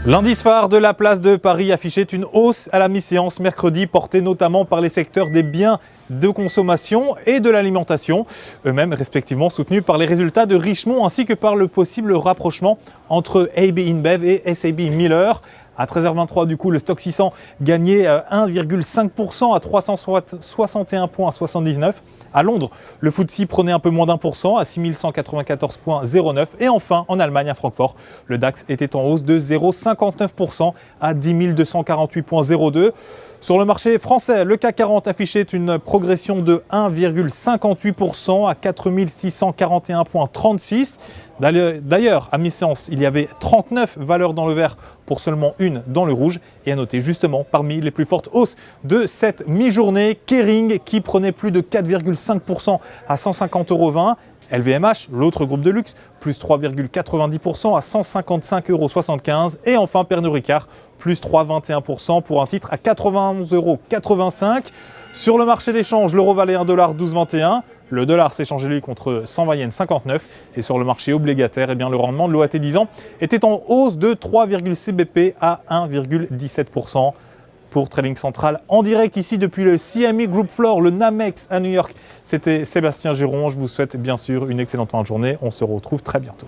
L'indice phare de la place de Paris affichait une hausse à la mi-séance mercredi, portée notamment par les secteurs des biens de consommation et de l'alimentation, eux-mêmes respectivement soutenus par les résultats de Richemont ainsi que par le possible rapprochement entre AB InBev et SAB Miller. À 13h23, du coup, le stock 600 gagnait 1,5% à 361,79 points. À Londres, le FTSE prenait un peu moins d'1% à 6194,09. Et enfin, en Allemagne, à Francfort, le DAX était en hausse de 0,59% à 10 248,02. Sur le marché français, le CAC 40 affichait une progression de 1,58% à 4 641,36. D'ailleurs, à mi-séance, il y avait 39 valeurs dans le vert pour seulement une dans le rouge. Et à noter justement parmi les plus fortes hausses de cette mi-journée, Kering qui prenait plus de 4,5% à 150,20 €. LVMH, l'autre groupe de luxe, plus 3,90% à 155,75 €. Et enfin Pernod Ricard, plus 3,21% pour un titre à 91,85 €. Sur le marché des changes, l'euro valait 1,1221 $. Le dollar s'échangeait lui contre 120 yens 59. Et sur le marché obligataire, eh bien, le rendement de l'OAT 10 ans était en hausse de 3,6 BP à 1,17%. Pour Trading Central en direct ici depuis le CME Group Floor, le Namex à New York. C'était Sébastien Giron. Je vous souhaite bien sûr une excellente fin de journée. On se retrouve très bientôt.